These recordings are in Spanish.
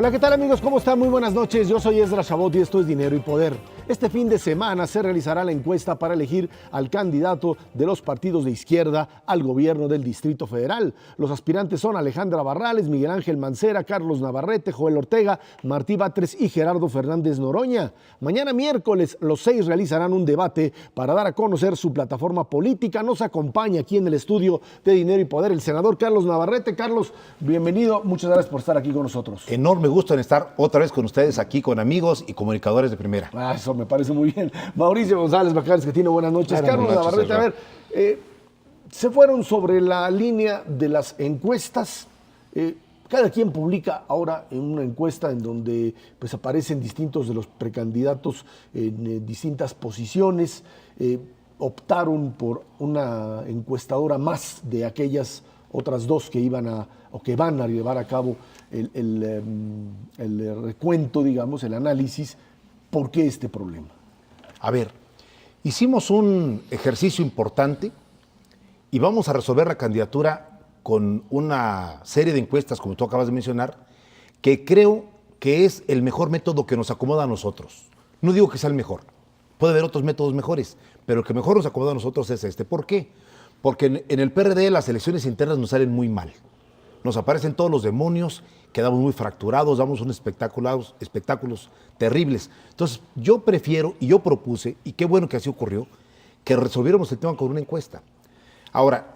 Hola, ¿qué tal amigos? ¿Cómo están? Muy buenas noches. Yo soy Esdras Chabot y esto es Dinero y Poder. Este fin de semana se realizará la encuesta para elegir al candidato de los partidos de izquierda al gobierno del Distrito Federal. Los aspirantes son Alejandra Barrales, Miguel Ángel Mancera, Carlos Navarrete, Joel Ortega, Martí Batres y Gerardo Fernández Noroña. Mañana miércoles los 6 realizarán un debate para dar a conocer su plataforma política. Nos acompaña aquí en el estudio de Dinero y Poder el senador Carlos Navarrete. Carlos, bienvenido. Muchas gracias por estar aquí con nosotros. Enorme gusto en estar otra vez con ustedes aquí, con amigos y comunicadores de primera. Eso me parece muy bien. Mauricio González Bacares, que tiene buenas noches. Carlos Navarrete, a ver, se fueron sobre la línea de las encuestas. Cada quien publica ahora en una encuesta en donde pues, aparecen distintos de los precandidatos en distintas posiciones. Optaron por una encuestadora más de aquellas otras dos que iban a o que van a llevar a cabo el recuento, digamos, el análisis. ¿Por qué este problema? A ver, hicimos un ejercicio importante y vamos a resolver la candidatura con una serie de encuestas, como tú acabas de mencionar, que creo que es el mejor método que nos acomoda a nosotros. No digo que sea el mejor, puede haber otros métodos mejores, pero el que mejor nos acomoda a nosotros es este. ¿Por qué? Porque en el PRD las elecciones internas nos salen muy mal. Nos aparecen todos los demonios, quedamos muy fracturados, damos unos espectáculos terribles. Entonces, yo prefiero y yo propuse, y qué bueno que así ocurrió, que resolviéramos el tema con una encuesta. Ahora,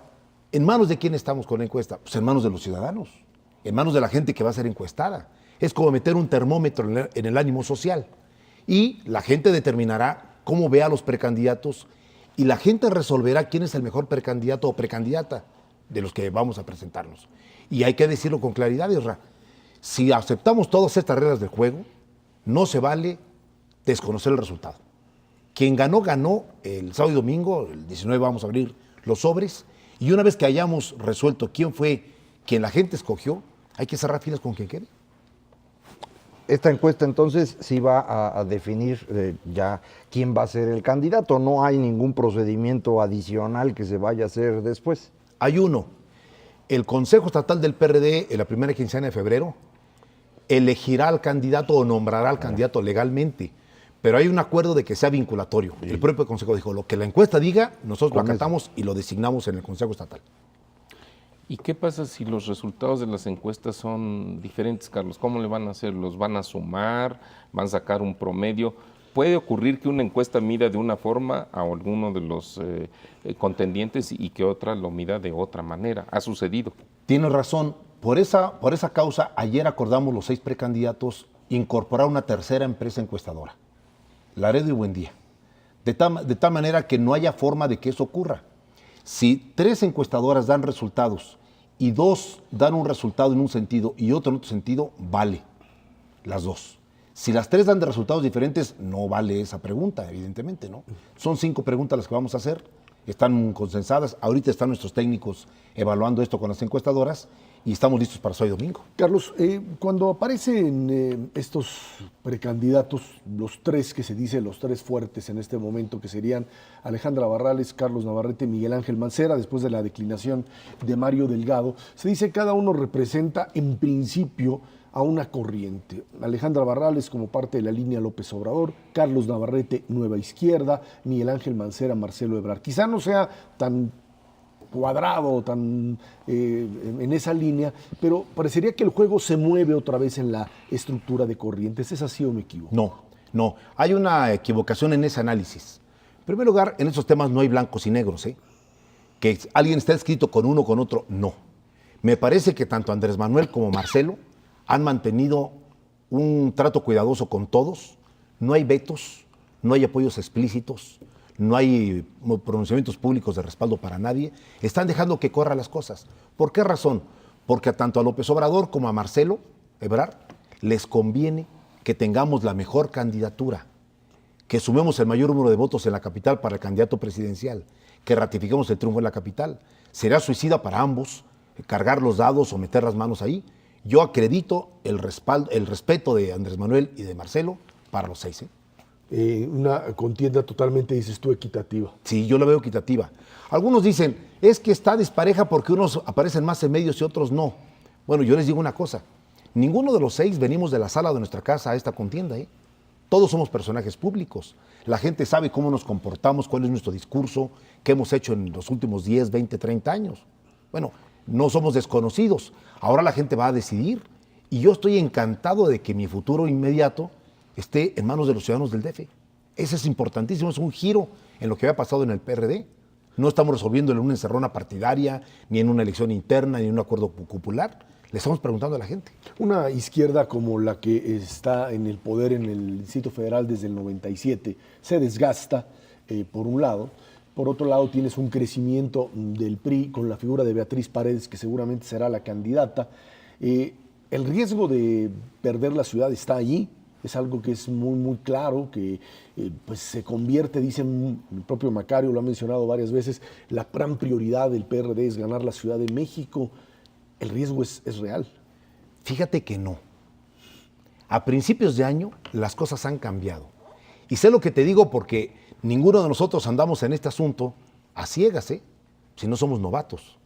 ¿en manos de quién estamos con la encuesta? Pues en manos de los ciudadanos, en manos de la gente que va a ser encuestada. Es como meter un termómetro en el ánimo social. Y la gente determinará cómo ve a los precandidatos y la gente resolverá quién es el mejor precandidato o precandidata de los que vamos a presentarnos. Y hay que decirlo con claridad, Isra. Si aceptamos todas estas reglas del juego, no se vale desconocer el resultado. Quien ganó, ganó. El sábado y domingo, el 19 vamos a abrir los sobres, y una vez que hayamos resuelto quién fue quien la gente escogió, hay que cerrar filas con quien quede. Esta encuesta entonces sí va a definir ya quién va a ser el candidato. No hay ningún procedimiento adicional que se vaya a hacer después. Hay uno. El Consejo Estatal del PRD, en la primera quincena de febrero, elegirá al candidato o nombrará al candidato legalmente, pero hay un acuerdo de que sea vinculatorio. Sí. El propio Consejo dijo, lo que la encuesta diga, nosotros lo acatamos y lo designamos en el Consejo Estatal. ¿Y qué pasa si los resultados de las encuestas son diferentes, Carlos? ¿Cómo le van a hacer? ¿Los van a sumar? ¿Van a sacar un promedio? ¿Puede ocurrir que una encuesta mida de una forma a alguno de los contendientes y que otra lo mida de otra manera? ¿Ha sucedido? Tienes razón. Por esa causa, ayer acordamos los 6 precandidatos incorporar una tercera empresa encuestadora, Laredo y Buendía, de tal manera que no haya forma de que eso ocurra. Si 3 encuestadoras dan resultados y 2 dan un resultado en un sentido y otro en otro sentido, vale las 2. Si las 3 dan de resultados diferentes, no vale esa pregunta, evidentemente, ¿no? Son 5 preguntas las que vamos a hacer, están consensadas. Ahorita están nuestros técnicos evaluando esto con las encuestadoras y estamos listos para hoy domingo. Carlos, cuando aparecen estos precandidatos, los 3 que se dice, los 3 fuertes en este momento, que serían Alejandra Barrales, Carlos Navarrete, Miguel Ángel Mancera, después de la declinación de Mario Delgado, se dice que cada uno representa en principio a una corriente. Alejandra Barrales como parte de la línea López Obrador, Carlos Navarrete, Nueva Izquierda, Miguel Ángel Mancera, Marcelo Ebrard. Quizá no sea tan cuadrado, tan en esa línea, pero parecería que el juego se mueve otra vez en la estructura de corrientes. ¿Es así o me equivoco? No. Hay una equivocación en ese análisis. En primer lugar, en esos temas no hay blancos y negros, ¿eh? Que alguien está escrito con uno o con otro, no. Me parece que tanto Andrés Manuel como Marcelo han mantenido un trato cuidadoso con todos, no hay vetos, no hay apoyos explícitos, no hay pronunciamientos públicos de respaldo para nadie, están dejando que corran las cosas. ¿Por qué razón? Porque tanto a López Obrador como a Marcelo Ebrard les conviene que tengamos la mejor candidatura, que sumemos el mayor número de votos en la capital para el candidato presidencial, que ratifiquemos el triunfo en la capital. Será suicida para ambos cargar los dados o meter las manos ahí. Yo acredito el respeto de Andrés Manuel y de Marcelo para los 6. Una contienda totalmente, dices tú, equitativa. Sí, yo la veo equitativa. Algunos dicen, es que está dispareja porque unos aparecen más en medios y otros no. Bueno, yo les digo una cosa, Ninguno de los 6 venimos de la sala de nuestra casa a esta contienda, ¿eh? Todos somos personajes públicos. La gente sabe cómo nos comportamos, cuál es nuestro discurso, qué hemos hecho en los últimos 10, 20, 30 años. Bueno, no somos desconocidos. Ahora la gente va a decidir. Y yo estoy encantado de que mi futuro inmediato esté en manos de los ciudadanos del DF. Ese es importantísimo, es un giro en lo que había pasado en el PRD. No estamos resolviéndolo en una encerrona partidaria, ni en una elección interna, ni en un acuerdo popular. Le estamos preguntando a la gente. Una izquierda como la que está en el poder en el Distrito Federal desde el 97 se desgasta, por un lado. Por otro lado, tienes un crecimiento del PRI con la figura de Beatriz Paredes, que seguramente será la candidata. El riesgo de perder la ciudad está allí. Es algo que es muy, muy claro, que pues se convierte, dicen el propio Macario, lo ha mencionado varias veces, la gran prioridad del PRD es ganar la Ciudad de México. El riesgo es real. Fíjate que no. A principios de año las cosas han cambiado. Y sé lo que te digo porque ninguno de nosotros andamos en este asunto a ciegas, ¿eh? Si no somos novatos.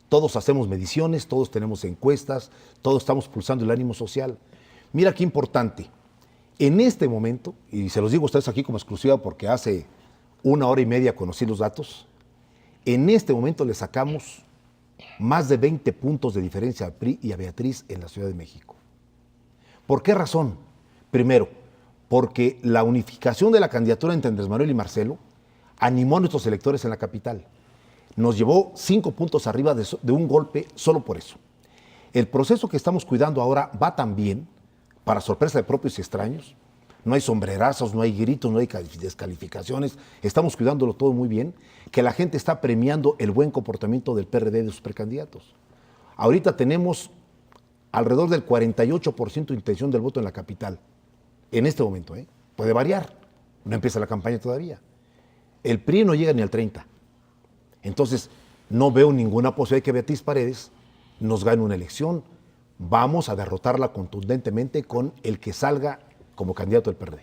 Todos hacemos mediciones, todos tenemos encuestas, todos estamos pulsando el ánimo social. Mira qué importante. En este momento, y se los digo a ustedes aquí como exclusiva porque hace 1 hora y media conocí los datos, en este momento le sacamos más de 20 puntos de diferencia a PRI y a Beatriz en la Ciudad de México. ¿Por qué razón? Primero, porque la unificación de la candidatura entre Andrés Manuel y Marcelo animó a nuestros electores en la capital. Nos llevó 5 puntos arriba de un golpe solo por eso. El proceso que estamos cuidando ahora va tan bien, para sorpresa de propios y extraños. No hay sombrerazos, no hay gritos, no hay descalificaciones. Estamos cuidándolo todo muy bien, que la gente está premiando el buen comportamiento del PRD de sus precandidatos. Ahorita tenemos alrededor del 48% de intención del voto en la capital. En este momento, ¿eh? Puede variar. No empieza la campaña todavía. El PRI no llega ni al 30%. Entonces, no veo ninguna posibilidad de que Beatriz Paredes nos gane una elección. Vamos a derrotarla contundentemente con el que salga como candidato del PRD.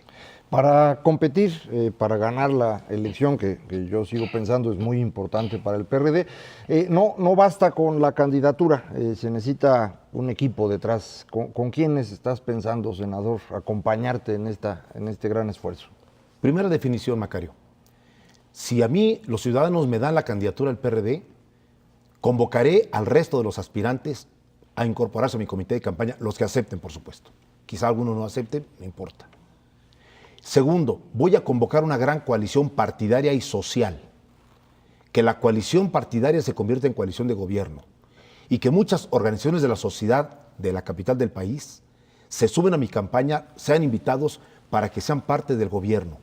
Para competir, para ganar la elección, que yo sigo pensando es muy importante para el PRD, no basta con la candidatura, se necesita un equipo detrás. ¿Con quiénes estás pensando, senador, acompañarte en este gran esfuerzo? Primera definición, Macario. Si a mí los ciudadanos me dan la candidatura al PRD, convocaré al resto de los aspirantes a incorporarse a mi comité de campaña, los que acepten, por supuesto. Quizá algunos no acepten, no importa. Segundo, voy a convocar una gran coalición partidaria y social. Que la coalición partidaria se convierta en coalición de gobierno y que muchas organizaciones de la sociedad de la capital del país se suben a mi campaña, sean invitados para que sean parte del gobierno,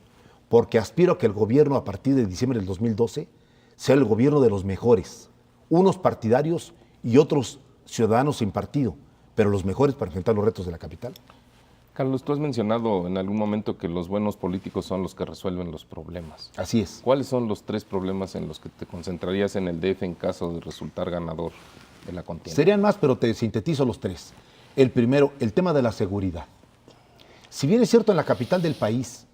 porque aspiro a que el gobierno a partir de diciembre del 2012 sea el gobierno de los mejores, unos partidarios y otros ciudadanos sin partido, pero los mejores para enfrentar los retos de la capital. Carlos, tú has mencionado en algún momento que los buenos políticos son los que resuelven los problemas. Así es. ¿Cuáles son los 3 problemas en los que te concentrarías en el DF en caso de resultar ganador de la contienda? Serían más, pero te sintetizo los 3. El primero, el tema de la seguridad. Si bien es cierto, en la capital del país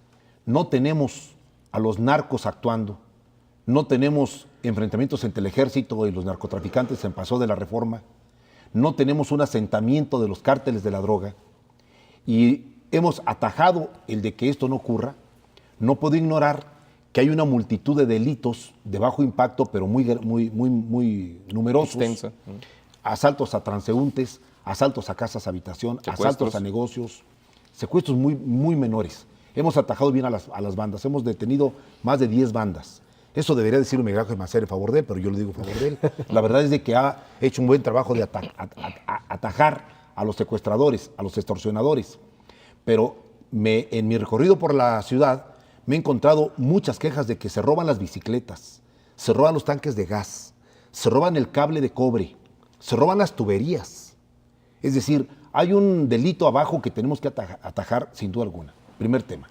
no tenemos a los narcos actuando, no tenemos enfrentamientos entre el ejército y los narcotraficantes en Paso de la Reforma, no tenemos un asentamiento de los cárteles de la droga y hemos atajado el de que esto no ocurra, no puedo ignorar que hay una multitud de delitos de bajo impacto, pero muy numerosos. Extensa. Asaltos a transeúntes, asaltos a casas habitación, asaltos a negocios, secuestros muy menores. Hemos atajado bien a las bandas, hemos detenido más de 10 bandas. Eso debería decirlo Miguel Ángel Mancera en favor de él, pero yo lo digo en favor de él. La verdad es de que ha hecho un buen trabajo de atajar a los secuestradores, a los extorsionadores. Pero en mi recorrido por la ciudad me he encontrado muchas quejas de que se roban las bicicletas, se roban los tanques de gas, se roban el cable de cobre, se roban las tuberías. Es decir, hay un delito abajo que tenemos que atajar sin duda alguna. Primer tema.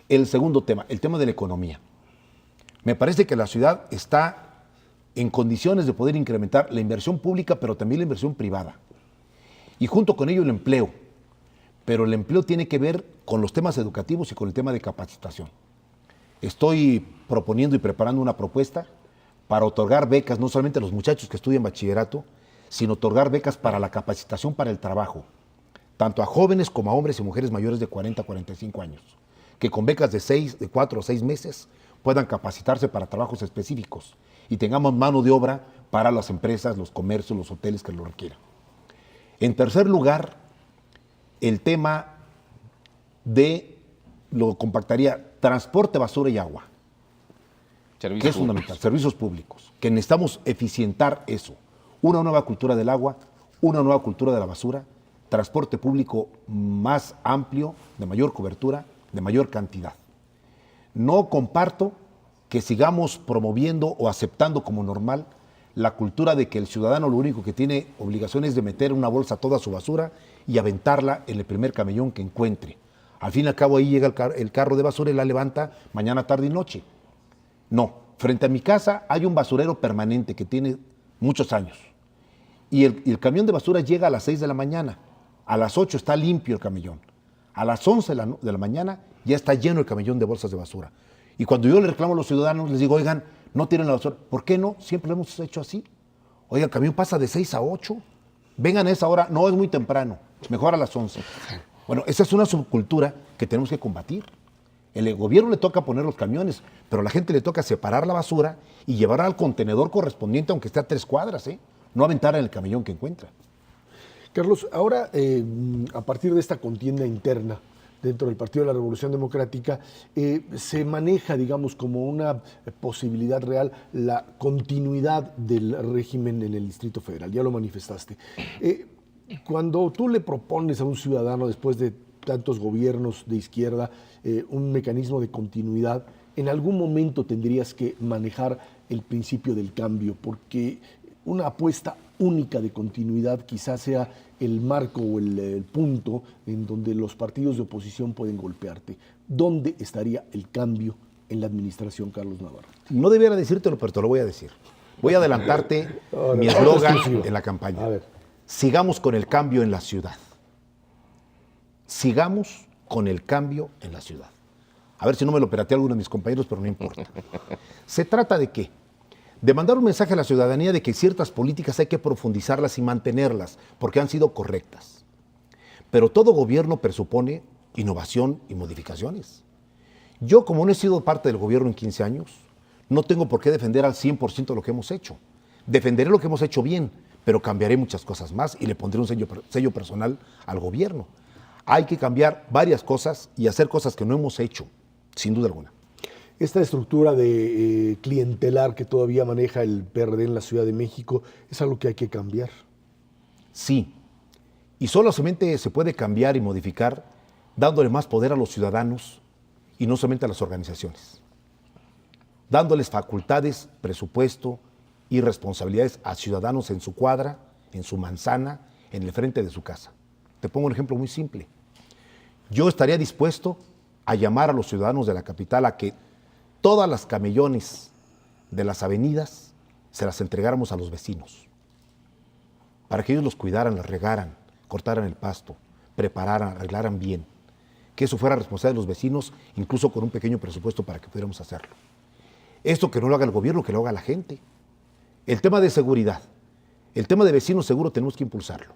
El segundo tema, el tema de la economía. Me parece que la ciudad está en condiciones de poder incrementar la inversión pública, pero también la inversión privada. Y junto con ello el empleo. Pero el empleo tiene que ver con los temas educativos y con el tema de capacitación. Estoy proponiendo y preparando una propuesta para otorgar becas, no solamente a los muchachos que estudian bachillerato, sino otorgar becas para la capacitación para el trabajo. tanto a jóvenes como a hombres y mujeres mayores de 40 a 45 años, que con becas de 4 o 6 meses puedan capacitarse para trabajos específicos y tengamos mano de obra para las empresas, los comercios, los hoteles que lo requieran. En tercer lugar, el tema lo compactaría, transporte, basura y agua, que es fundamental, servicios públicos, que necesitamos eficientar eso. Una nueva cultura del agua, una nueva cultura de la basura, transporte público más amplio, de mayor cobertura, de mayor cantidad. No comparto que sigamos promoviendo o aceptando como normal la cultura de que el ciudadano lo único que tiene obligación es de meter en una bolsa toda su basura y aventarla en el primer camellón que encuentre. Al fin y al cabo ahí llega el carro de basura y la levanta mañana, tarde y noche. No, frente a mi casa hay un basurero permanente que tiene muchos años. Y el camión de basura llega a las 6 de la mañana. A las 8 está limpio el camellón. A las 11 de la mañana ya está lleno el camellón de bolsas de basura. Y cuando yo le reclamo a los ciudadanos, les digo, oigan, no tienen la basura. ¿Por qué no? Siempre lo hemos hecho así. Oiga, el camión pasa de 6 a 8. Vengan a esa hora. No, es muy temprano. Mejor a las 11. Bueno, esa es una subcultura que tenemos que combatir. El gobierno le toca poner los camiones, pero a la gente le toca separar la basura y llevarla al contenedor correspondiente, aunque esté a 3 cuadras, no aventar en el camellón que encuentra. Carlos, ahora a partir de esta contienda interna dentro del Partido de la Revolución Democrática, se maneja, digamos, como una posibilidad real la continuidad del régimen en el Distrito Federal, ya lo manifestaste. Cuando tú le propones a un ciudadano, después de tantos gobiernos de izquierda, un mecanismo de continuidad, en algún momento tendrías que manejar el principio del cambio, porque una apuesta única de continuidad quizás sea el marco o el punto en donde los partidos de oposición pueden golpearte. ¿Dónde estaría el cambio en la administración, Carlos Navarro? No debiera decírtelo, pero te lo voy a decir. Voy a adelantarte mi eslogan en la campaña. A ver. Sigamos con el cambio en la ciudad. Sigamos con el cambio en la ciudad. A ver si no me lo piratea alguno de mis compañeros, pero no importa. ¿Se trata de qué? De mandar un mensaje a la ciudadanía de que ciertas políticas hay que profundizarlas y mantenerlas, porque han sido correctas. Pero todo gobierno presupone innovación y modificaciones. Yo, como no he sido parte del gobierno en 15 años, no tengo por qué defender al 100% lo que hemos hecho. Defenderé lo que hemos hecho bien, pero cambiaré muchas cosas más y le pondré un sello personal al gobierno. Hay que cambiar varias cosas y hacer cosas que no hemos hecho, sin duda alguna. Esta estructura de clientelar que todavía maneja el PRD en la Ciudad de México es algo que hay que cambiar. Sí, y solamente se puede cambiar y modificar dándole más poder a los ciudadanos y no solamente a las organizaciones. Dándoles facultades, presupuesto y responsabilidades a ciudadanos en su cuadra, en su manzana, en el frente de su casa. Te pongo un ejemplo muy simple. Yo estaría dispuesto a llamar a los ciudadanos de la capital a que todas las camellones de las avenidas se las entregáramos a los vecinos, para que ellos los cuidaran, los regaran, cortaran el pasto, prepararan, arreglaran bien, que eso fuera responsabilidad de los vecinos, incluso con un pequeño presupuesto para que pudiéramos hacerlo. Esto que no lo haga el gobierno, que lo haga la gente. El tema de seguridad, el tema de vecinos seguro tenemos que impulsarlo.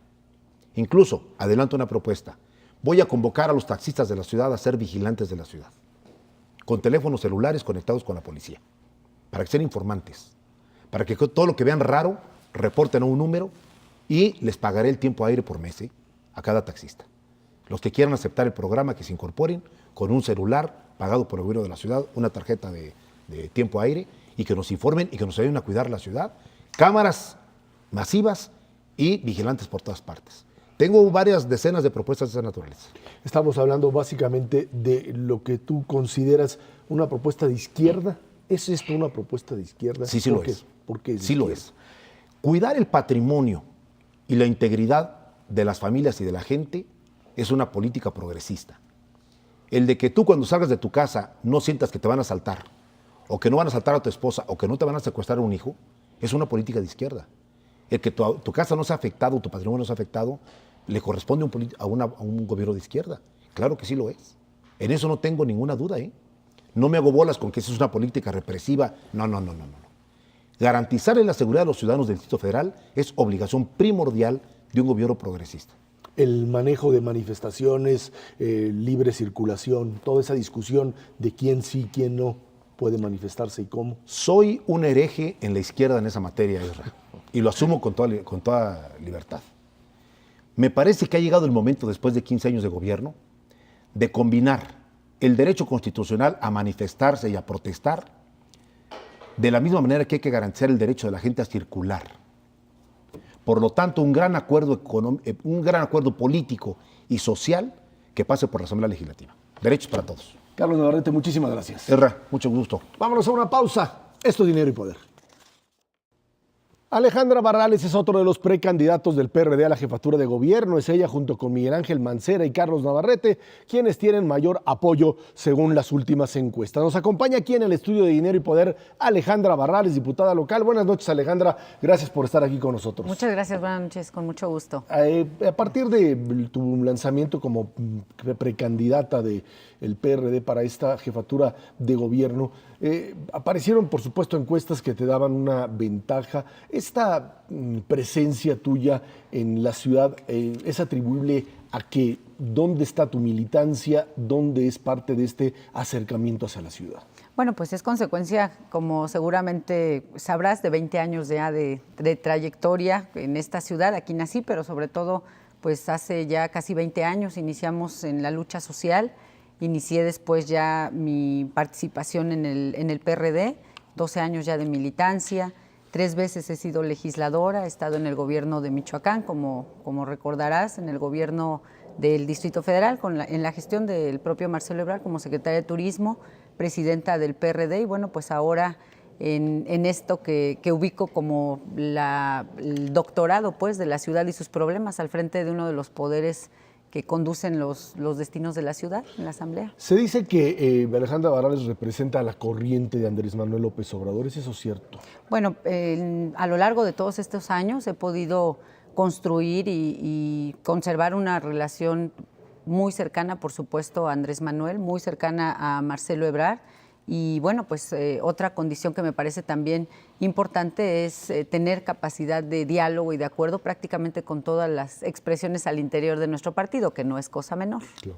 Incluso, adelanto una propuesta, voy a convocar a los taxistas de la ciudad a ser vigilantes de la ciudad, con teléfonos celulares conectados con la policía, para que sean informantes, para que todo lo que vean raro reporten a un número y les pagaré el tiempo aire por mes a cada taxista. Los que quieran aceptar el programa, que se incorporen con un celular pagado por el gobierno de la ciudad, una tarjeta de tiempo aire, y que nos informen y que nos ayuden a cuidar la ciudad. Cámaras masivas y vigilantes por todas partes. Tengo varias decenas de propuestas de esa naturaleza. Estamos hablando básicamente de lo que tú consideras una propuesta de izquierda. ¿Es esto una propuesta de izquierda? Sí, sí lo es. ¿Por qué? Sí lo es. Cuidar el patrimonio y la integridad de las familias y de la gente es una política progresista. El de que tú cuando salgas de tu casa no sientas que te van a asaltar, o que no van a asaltar a tu esposa, o que no te van a secuestrar a un hijo, es una política de izquierda. El que tu casa no sea afectado, tu patrimonio no sea afectado, le corresponde a un gobierno de izquierda. Claro que sí lo es. En eso no tengo ninguna duda. No me hago bolas con que eso es una política represiva. No. Garantizarle la seguridad a los ciudadanos del Distrito Federal es obligación primordial de un gobierno progresista. el manejo de manifestaciones, libre circulación, toda esa discusión de quién sí, quién no puede manifestarse y cómo? Soy un hereje en la izquierda en esa materia, Ezra, y lo asumo con toda libertad. Me parece que ha llegado el momento, después de 15 años de gobierno, de combinar el derecho constitucional a manifestarse y a protestar de la misma manera que hay que garantizar el derecho de la gente a circular. Por lo tanto, un gran acuerdo político y social que pase por la Asamblea Legislativa. Derechos para todos. Carlos Navarrete, muchísimas gracias. Ezra, mucho gusto. Vámonos a una pausa. Esto es Dinero y Poder. Alejandra Barrales es otro de los precandidatos del PRD a la jefatura de gobierno. Es ella, junto con Miguel Ángel Mancera y Carlos Navarrete, quienes tienen mayor apoyo según las últimas encuestas. Nos acompaña aquí en el estudio de Dinero y Poder Alejandra Barrales, diputada local. Buenas noches, Alejandra. Gracias por estar aquí con nosotros. Muchas gracias, buenas noches, con mucho gusto. A partir de tu lanzamiento como precandidata del PRD para esta jefatura de gobierno, aparecieron, por supuesto, encuestas que te daban una ventaja. Esta presencia tuya en la ciudad es atribuible a que ¿dónde está tu militancia? ¿Dónde es parte de este acercamiento hacia la ciudad? Bueno, pues es consecuencia, como seguramente sabrás, de 20 años ya de trayectoria en esta ciudad. Aquí nací, pero sobre todo, pues hace ya casi 20 años iniciamos en la lucha social. Inicié después ya mi participación en el PRD, 12 años ya de militancia, 3 veces he sido legisladora, he estado en el gobierno de Michoacán, como recordarás, en el gobierno del Distrito Federal, en la gestión del propio Marcelo Ebrard como secretaria de Turismo, presidenta del PRD, y bueno, pues ahora en esto que ubico como el doctorado pues, de la ciudad y sus problemas al frente de uno de los poderes que conducen los destinos de la ciudad en la Asamblea. Se dice que Alejandra Barrales representa a la corriente de Andrés Manuel López Obrador. ¿Es eso cierto? Bueno, a lo largo de todos estos años he podido construir y conservar una relación muy cercana, por supuesto, a Andrés Manuel, muy cercana a Marcelo Ebrard. Y bueno, pues otra condición que me parece también importante es tener capacidad de diálogo y de acuerdo prácticamente con todas las expresiones al interior de nuestro partido, que no es cosa menor. Claro.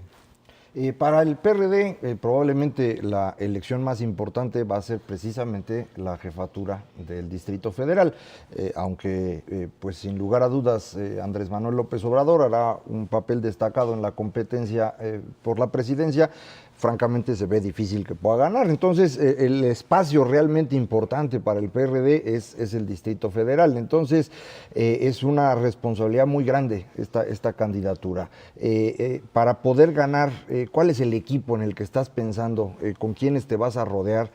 Para el PRD, probablemente la elección más importante va a ser precisamente la jefatura del Distrito Federal, aunque pues sin lugar a dudas Andrés Manuel López Obrador hará un papel destacado en la competencia por la presidencia. Francamente se ve difícil que pueda ganar. Entonces, el espacio realmente importante para el PRD es el Distrito Federal. Entonces, es una responsabilidad muy grande esta candidatura. Para poder ganar, ¿cuál es el equipo en el que estás pensando? ¿Con quiénes te vas a rodear?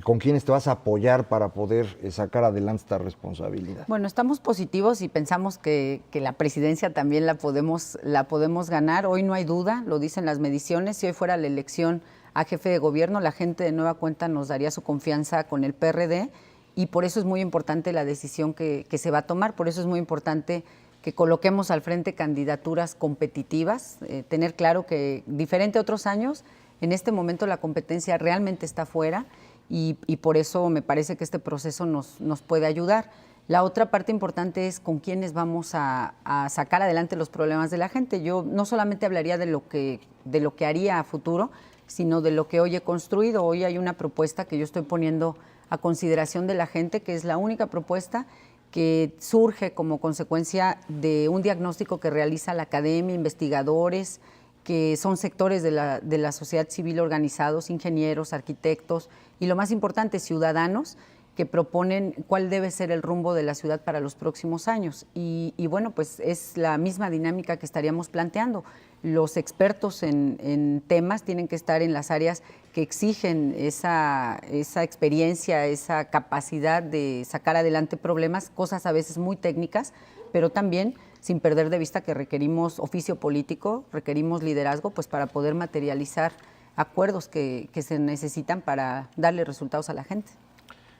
¿Con quiénes te vas a apoyar para poder sacar adelante esta responsabilidad? Bueno, estamos positivos y pensamos que la presidencia también la podemos ganar. Hoy no hay duda, lo dicen las mediciones. Si hoy fuera la elección a jefe de gobierno, la gente de nueva cuenta nos daría su confianza con el PRD y por eso es muy importante la decisión que se va a tomar, por eso es muy importante que coloquemos al frente candidaturas competitivas, tener claro que diferente a otros años, en este momento la competencia realmente está fuera y por eso me parece que este proceso nos puede ayudar. La otra parte importante es con quiénes vamos a sacar adelante los problemas de la gente. Yo no solamente hablaría de lo que haría a futuro, sino de lo que hoy he construido. Hoy hay una propuesta que yo estoy poniendo a consideración de la gente, que es la única propuesta que surge como consecuencia de un diagnóstico que realiza la academia, investigadores, que son sectores de la sociedad civil organizados, ingenieros, arquitectos y lo más importante, ciudadanos, que proponen cuál debe ser el rumbo de la ciudad para los próximos años. Y bueno, pues es la misma dinámica que estaríamos planteando. Los expertos en temas tienen que estar en las áreas que exigen esa experiencia, esa capacidad de sacar adelante problemas, cosas a veces muy técnicas, pero también sin perder de vista que requerimos oficio político, requerimos liderazgo, pues para poder materializar acuerdos que se necesitan para darle resultados a la gente.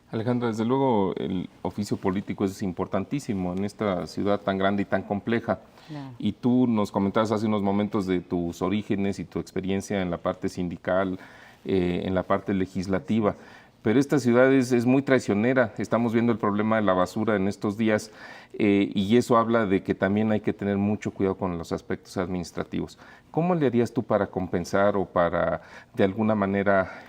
Alejandra, desde luego el oficio político es importantísimo en esta ciudad tan grande y tan compleja. Claro. Y tú nos comentabas hace unos momentos de tus orígenes y tu experiencia en la parte sindical, en la parte legislativa. pero esta ciudad es muy traicionera. Estamos viendo el problema de la basura en estos días y eso habla de que también hay que tener mucho cuidado con los aspectos administrativos. ¿Cómo le harías tú para compensar o para de alguna manera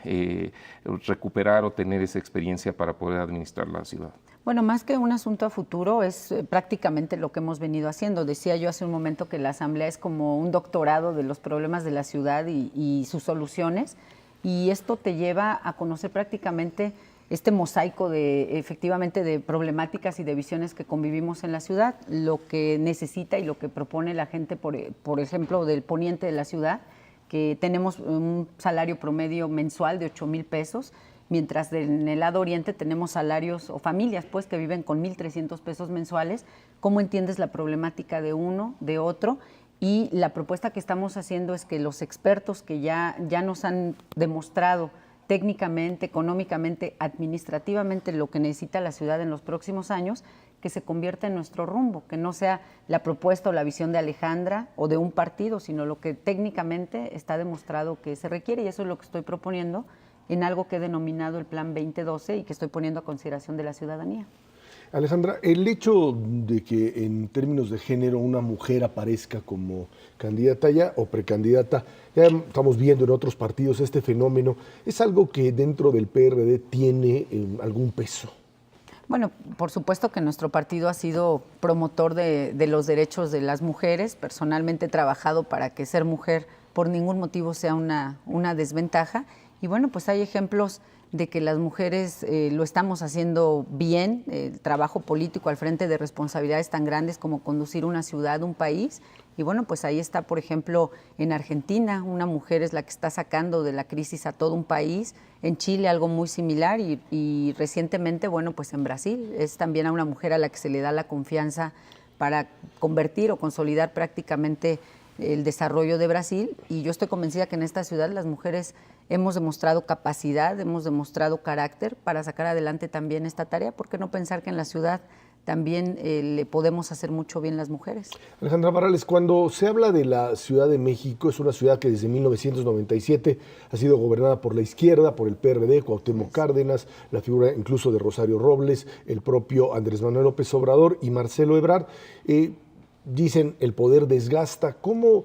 recuperar o tener esa experiencia para poder administrar la ciudad? Bueno, más que un asunto a futuro, es prácticamente lo que hemos venido haciendo. Decía yo hace un momento que la Asamblea es como un doctorado de los problemas de la ciudad y sus soluciones, y esto te lleva a conocer prácticamente este mosaico efectivamente de problemáticas y de visiones que convivimos en la ciudad, lo que necesita y lo que propone la gente, por ejemplo, del poniente de la ciudad, que tenemos un salario promedio mensual de 8,000 pesos, mientras en el lado oriente tenemos salarios o familias pues que viven con 1,300 pesos mensuales. ¿Cómo entiendes la problemática de uno, de otro? Y la propuesta que estamos haciendo es que los expertos que ya nos han demostrado técnicamente, económicamente, administrativamente lo que necesita la ciudad en los próximos años, que se convierta en nuestro rumbo, que no sea la propuesta o la visión de Alejandra o de un partido, sino lo que técnicamente está demostrado que se requiere, y eso es lo que estoy proponiendo en algo que he denominado el Plan 2012 y que estoy poniendo a consideración de la ciudadanía. Alejandra, el hecho de que en términos de género una mujer aparezca como candidata ya o precandidata, ya estamos viendo en otros partidos este fenómeno, ¿es algo que dentro del PRD tiene algún peso? Bueno, por supuesto que nuestro partido ha sido promotor de los derechos de las mujeres. Personalmente he trabajado para que ser mujer por ningún motivo sea una desventaja. Y bueno, pues hay ejemplos de que las mujeres lo estamos haciendo bien, el trabajo político al frente de responsabilidades tan grandes como conducir una ciudad, un país. Y bueno, pues ahí está, por ejemplo, en Argentina, una mujer es la que está sacando de la crisis a todo un país. En Chile algo muy similar y recientemente, bueno, pues en Brasil es también a una mujer a la que se le da la confianza para convertir o consolidar prácticamente el desarrollo de Brasil, y yo estoy convencida que en esta ciudad las mujeres hemos demostrado capacidad, hemos demostrado carácter para sacar adelante también esta tarea. ¿Por qué no pensar que en la ciudad también le podemos hacer mucho bien las mujeres? Alejandra Barrales, cuando se habla de la Ciudad de México, es una ciudad que desde 1997 ha sido gobernada por la izquierda, por el PRD, Cuauhtémoc Cárdenas, la figura incluso de Rosario Robles, el propio Andrés Manuel López Obrador y Marcelo Ebrard. Dicen el poder desgasta. ¿Cómo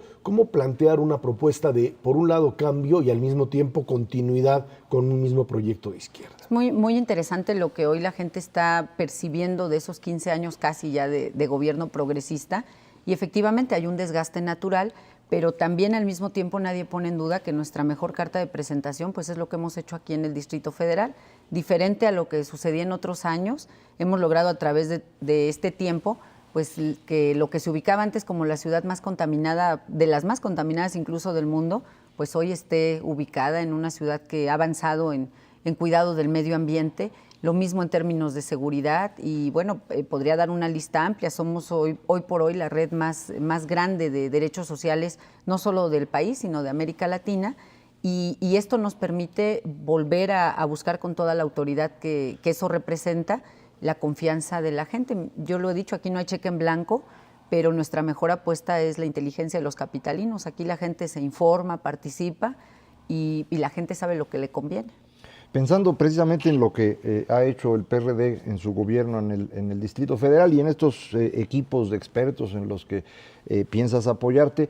plantear una propuesta de, por un lado, cambio y al mismo tiempo continuidad con un mismo proyecto de izquierda? Es muy interesante lo que hoy la gente está percibiendo de esos 15 años casi ya de gobierno progresista, y efectivamente hay un desgaste natural, pero también al mismo tiempo nadie pone en duda que nuestra mejor carta de presentación pues es lo que hemos hecho aquí en el Distrito Federal. Diferente a lo que sucedía en otros años, hemos logrado a través de este tiempo pues que lo que se ubicaba antes como la ciudad más contaminada, de las más contaminadas incluso del mundo, pues hoy esté ubicada en una ciudad que ha avanzado en cuidado del medio ambiente, lo mismo en términos de seguridad, y bueno, podría dar una lista amplia. Somos hoy por hoy la red más grande de derechos sociales, no solo del país, sino de América Latina, y esto nos permite volver a buscar con toda la autoridad que eso representa, la confianza de la gente. Yo lo he dicho, aquí no hay cheque en blanco, pero nuestra mejor apuesta es la inteligencia de los capitalinos. Aquí la gente se informa, participa y la gente sabe lo que le conviene. Pensando precisamente en lo que ha hecho el PRD en su gobierno en el Distrito Federal y en estos equipos de expertos en los que piensas apoyarte,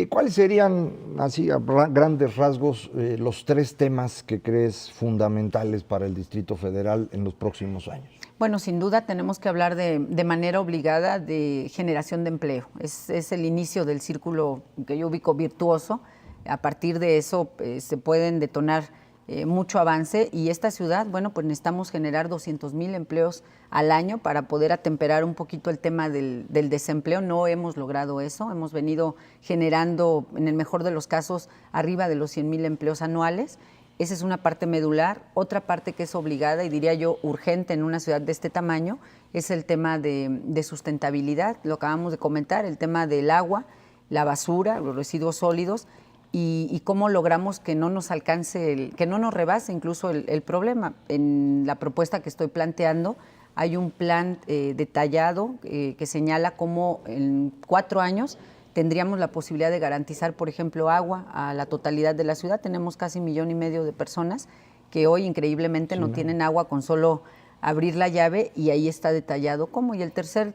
¿cuáles serían, así a grandes rasgos, los 3 temas que crees fundamentales para el Distrito Federal en los próximos años? Bueno, sin duda tenemos que hablar de manera obligada de generación de empleo. Es el inicio del círculo que yo ubico virtuoso. A partir de eso se pueden detonar mucho avance, y esta ciudad, bueno, pues necesitamos generar 200,000 empleos al año para poder atemperar un poquito el tema del desempleo. No hemos logrado eso, hemos venido generando, en el mejor de los casos, arriba de los 100,000 empleos anuales. Esa es una parte medular. Otra parte que es obligada y diría yo urgente en una ciudad de este tamaño es el tema de sustentabilidad. Lo acabamos de comentar, el tema del agua, la basura, los residuos sólidos, y cómo logramos que no nos alcance, que no nos rebase incluso el problema. En la propuesta que estoy planteando hay un plan detallado que señala cómo en 4 años tendríamos la posibilidad de garantizar, por ejemplo, agua a la totalidad de la ciudad. Tenemos casi 1,5 millones de personas que hoy increíblemente no tienen agua con solo abrir la llave, y ahí está detallado cómo. Y el tercer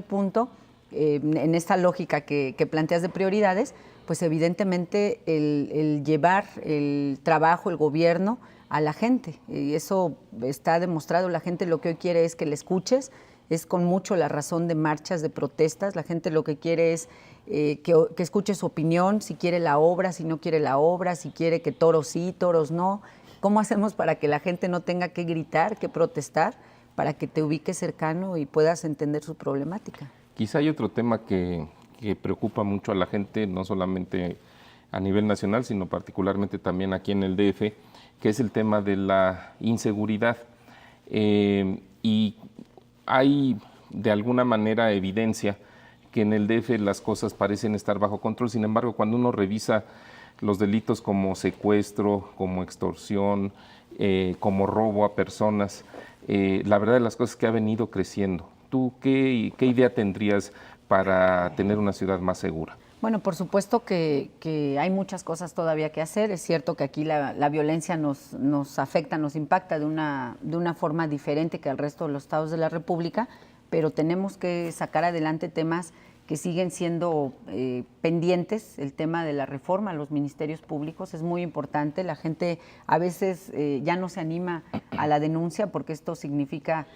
punto, en esta lógica que planteas de prioridades, pues evidentemente el llevar el trabajo, el gobierno a la gente. Y eso está demostrado. La gente lo que hoy quiere es que le escuches, es con mucho la razón de marchas, de protestas. La gente lo que quiere es que escuche su opinión, si quiere la obra, si no quiere la obra, si quiere que toros sí, toros no. ¿Cómo hacemos para que la gente no tenga que gritar, que protestar, para que te ubiques cercano y puedas entender su problemática? Quizá hay otro tema que preocupa mucho a la gente, no solamente a nivel nacional, sino particularmente también aquí en el DF, que es el tema de la inseguridad. Y hay de alguna manera evidencia que en el DF las cosas parecen estar bajo control. Sin embargo, cuando uno revisa los delitos como secuestro, como extorsión, como robo a personas, la verdad de las cosas es que ha venido creciendo. ¿Tú qué idea tendrías para tener una ciudad más segura? Bueno, por supuesto que hay muchas cosas todavía que hacer. Es cierto que aquí la violencia nos afecta, nos impacta de una forma diferente que al resto de los estados de la República, pero tenemos que sacar adelante temas que siguen siendo pendientes. El tema de la reforma a los ministerios públicos es muy importante. La gente a veces ya no se anima a la denuncia porque esto significa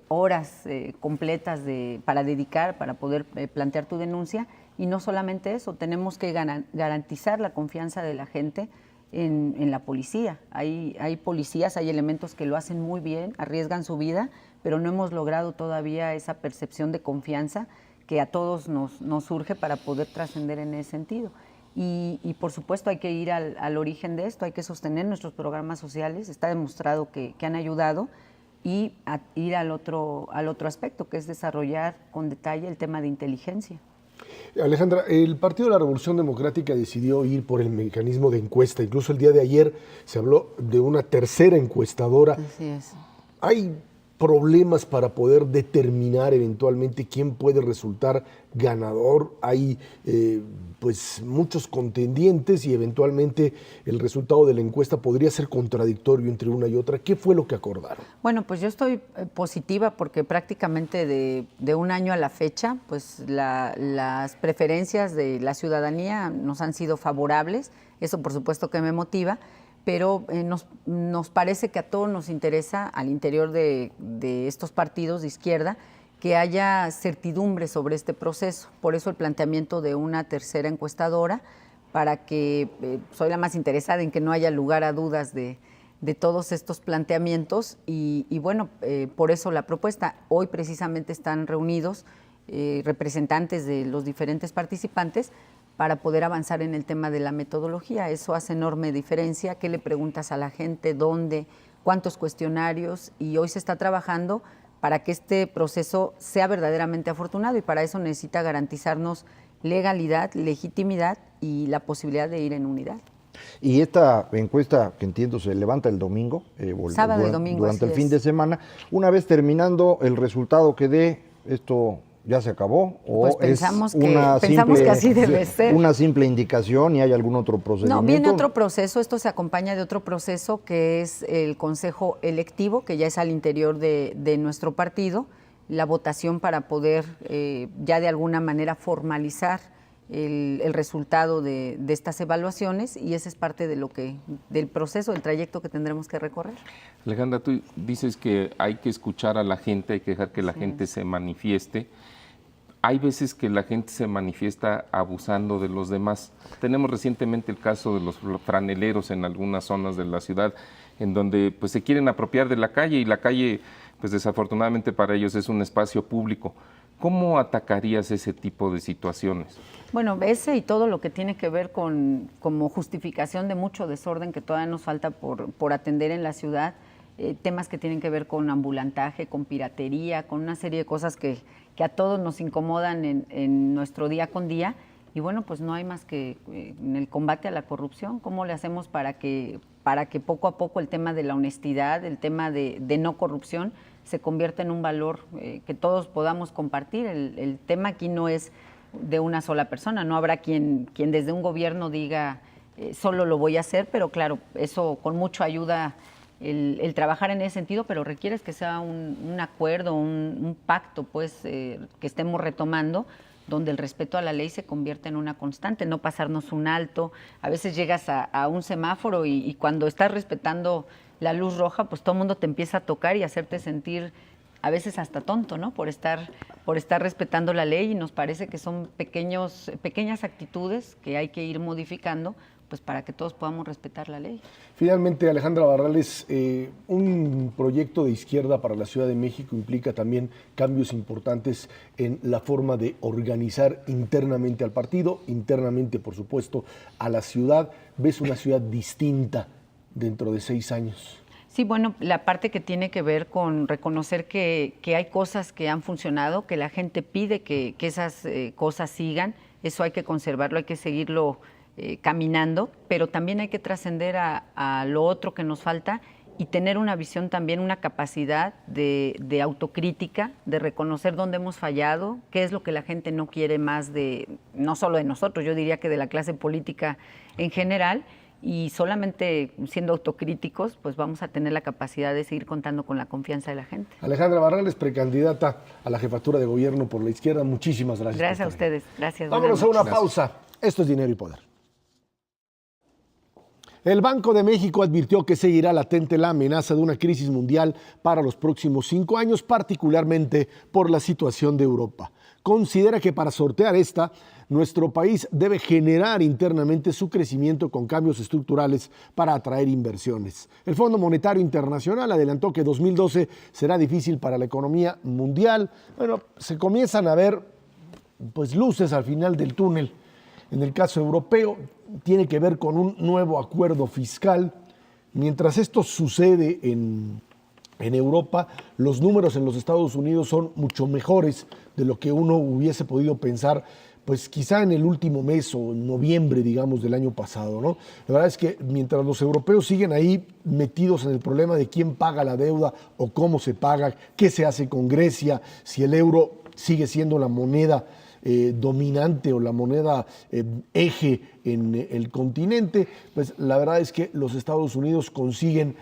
horas completas para dedicar, para poder plantear tu denuncia. Y no solamente eso, tenemos que garantizar la confianza de la gente en la policía. Hay policías, hay elementos que lo hacen muy bien, arriesgan su vida, pero no hemos logrado todavía esa percepción de confianza que a todos nos surge para poder trascender en ese sentido. Y por supuesto hay que ir al origen de esto, hay que sostener nuestros programas sociales, está demostrado que han ayudado, y ir al otro aspecto, que es desarrollar con detalle el tema de inteligencia. Alejandra, el Partido de la Revolución Democrática decidió ir por el mecanismo de encuesta. Incluso el día de ayer se habló de una tercera encuestadora. Así es. ¿Hay problemas para poder determinar eventualmente quién puede resultar ganador? Hay pues muchos contendientes y eventualmente el resultado de la encuesta podría ser contradictorio entre una y otra. ¿Qué fue lo que acordaron? Bueno, pues yo estoy positiva porque prácticamente de un año a la fecha, pues las preferencias de la ciudadanía nos han sido favorables. Eso por supuesto que me motiva, pero nos parece que a todos nos interesa, al interior de estos partidos de izquierda, que haya certidumbre sobre este proceso. Por eso el planteamiento de una tercera encuestadora, para que soy la más interesada en que no haya lugar a dudas de todos estos planteamientos, y bueno, por eso la propuesta. Hoy precisamente están reunidos representantes de los diferentes participantes para poder avanzar en el tema de la metodología. Eso hace enorme diferencia. ¿Qué le preguntas a la gente? ¿Dónde? ¿Cuántos cuestionarios? Y hoy se está trabajando para que este proceso sea verdaderamente afortunado, y para eso necesita garantizarnos legalidad, legitimidad y la posibilidad de ir en unidad. Y esta encuesta, que entiendo se levanta el domingo, Sábado y domingo, durante el así fin es. de semana, una vez terminando el resultado que dé, ¿esto ya se acabó? ¿O Pues pensamos es que así debe ser. una simple indicación y hay algún otro procedimiento? No, viene otro proceso. Esto se acompaña de otro proceso que es el consejo electivo, que ya es al interior de nuestro partido, la votación para poder ya de alguna manera formalizar el resultado de estas evaluaciones, y ese es parte del proceso, del trayecto que tendremos que recorrer. Alejandra, tú dices que hay que escuchar a la gente, hay que dejar que la gente se manifieste. Hay veces que la gente se manifiesta abusando de los demás. Tenemos recientemente el caso de los franeleros en algunas zonas de la ciudad, en donde pues se quieren apropiar de la calle, y la calle, pues desafortunadamente para ellos es un espacio público. ¿Cómo atacarías ese tipo de situaciones? Bueno, ese y todo lo que tiene que ver como justificación de mucho desorden que todavía nos falta por atender en la ciudad, temas que tienen que ver con ambulantaje, con piratería, con una serie de cosas que a todos nos incomodan en nuestro día con día. Y bueno, pues no hay más que en el combate a la corrupción. ¿Cómo le hacemos para que poco a poco el tema de la honestidad, el tema de no corrupción, se convierta en un valor que todos podamos compartir? El tema aquí no es de una sola persona, no habrá quien desde un gobierno diga solo lo voy a hacer, pero claro, eso con mucha ayuda el trabajar en ese sentido, pero requiere que sea un acuerdo, un pacto, pues, que estemos retomando, donde el respeto a la ley se convierte en una constante, no pasarnos un alto. A veces llegas a un semáforo y cuando estás respetando la luz roja, pues todo el mundo te empieza a tocar y hacerte sentir a veces hasta tonto, ¿no? Por estar respetando la ley, y nos parece que son pequeñas actitudes que hay que ir modificando, pues para que todos podamos respetar la ley. Finalmente, Alejandra Barrales, un proyecto de izquierda para la Ciudad de México implica también cambios importantes en la forma de organizar internamente al partido, internamente, por supuesto, a la ciudad. ¿Ves una ciudad distinta dentro de 6 años? Sí, bueno, la parte que tiene que ver con reconocer que hay cosas que han funcionado, que la gente pide que esas cosas sigan, eso hay que conservarlo, hay que seguirlo caminando, pero también hay que trascender a lo otro que nos falta y tener una visión también, una capacidad de autocrítica, de reconocer dónde hemos fallado, qué es lo que la gente no quiere más no solo de nosotros, yo diría que de la clase política en general. Y solamente siendo autocríticos, pues vamos a tener la capacidad de seguir contando con la confianza de la gente. Alejandra Barrales, precandidata a la jefatura de gobierno por la izquierda, muchísimas gracias. Gracias a ustedes, gracias. Vámonos a una pausa. Esto es Dinero y Poder. El Banco de México advirtió que seguirá latente la amenaza de una crisis mundial para los próximos 5 años, particularmente por la situación de Europa. Considera que para sortear esta, nuestro país debe generar internamente su crecimiento con cambios estructurales para atraer inversiones. El Fondo Monetario Internacional adelantó que 2012 será difícil para la economía mundial. Bueno, se comienzan a ver pues luces al final del túnel. En el caso europeo, tiene que ver con un nuevo acuerdo fiscal. Mientras esto sucede en Europa, los números en los Estados Unidos son mucho mejores de lo que uno hubiese podido pensar, pues quizá en el último mes o en noviembre, digamos, del año pasado, ¿no? La verdad es que mientras los europeos siguen ahí metidos en el problema de quién paga la deuda o cómo se paga, qué se hace con Grecia, si el euro sigue siendo la moneda dominante o la moneda eje en el continente, pues la verdad es que los Estados Unidos consiguen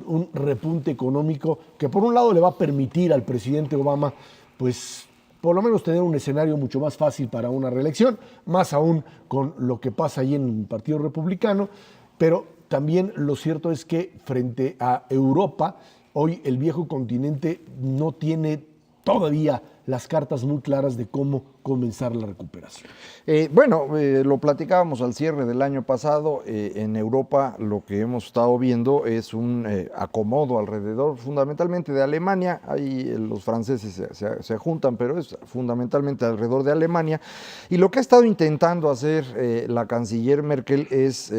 un repunte económico que por un lado le va a permitir al presidente Obama, pues por lo menos tener un escenario mucho más fácil para una reelección, más aún con lo que pasa ahí en el Partido Republicano, pero también lo cierto es que frente a Europa, hoy el viejo continente no tiene todavía las cartas muy claras de cómo comenzar la recuperación. Lo platicábamos al cierre del año pasado. En Europa lo que hemos estado viendo es un acomodo alrededor fundamentalmente de Alemania. Ahí los franceses se juntan, pero es fundamentalmente alrededor de Alemania. Y lo que ha estado intentando hacer la canciller Merkel es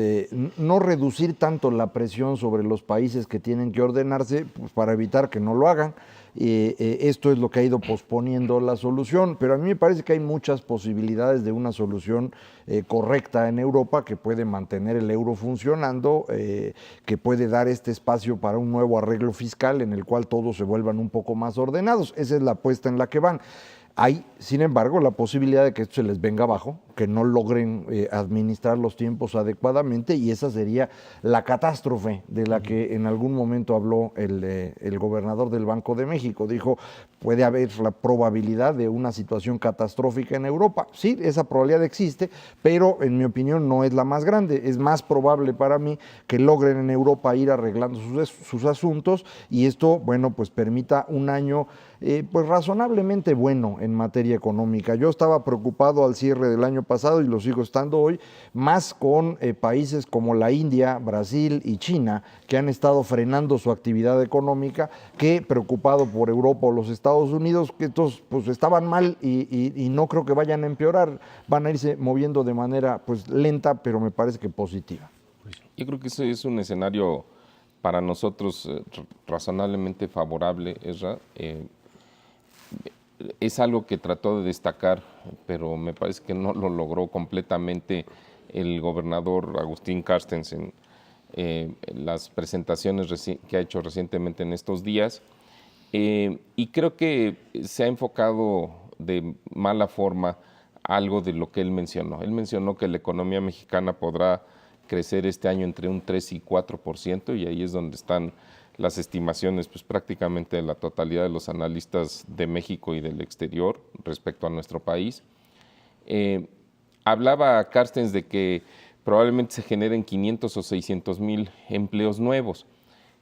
no reducir tanto la presión sobre los países que tienen que ordenarse, pues, para evitar que no lo hagan. Esto es lo que ha ido posponiendo la solución, pero a mí me parece que hay muchas posibilidades de una solución correcta en Europa que puede mantener el euro funcionando, que puede dar este espacio para un nuevo arreglo fiscal en el cual todos se vuelvan un poco más ordenados. Esa es la apuesta en la que van. Hay, sin embargo, la posibilidad de que esto se les venga abajo, que no logren administrar los tiempos adecuadamente, y esa sería la catástrofe de la que en algún momento habló el gobernador del Banco de México. Dijo, puede haber la probabilidad de una situación catastrófica en Europa. Sí, esa probabilidad existe, pero en mi opinión no es la más grande. Es más probable para mí que logren en Europa ir arreglando sus asuntos, y esto, bueno, pues permita un año pues razonablemente bueno en materia económica. Yo estaba preocupado al cierre del año pasado, y lo sigo estando hoy, más con países como la India, Brasil y China, que han estado frenando su actividad económica, que preocupado por Europa o los Estados Unidos, que estos pues estaban mal y no creo que vayan a empeorar, van a irse moviendo de manera pues lenta, pero me parece que positiva. Yo creo que ese es un escenario para nosotros razonablemente favorable, Ezra. Es algo que trató de destacar, pero me parece que no lo logró completamente el gobernador Agustín Carstensen en las presentaciones que ha hecho recientemente en estos días. Y creo que se ha enfocado de mala forma algo de lo que él mencionó. Él mencionó que la economía mexicana podrá crecer este año entre un 3 y 4%, y ahí es donde están las estimaciones pues prácticamente de la totalidad de los analistas de México y del exterior respecto a nuestro país. Hablaba Carstens de que probablemente se generen 500 o 600 mil empleos nuevos,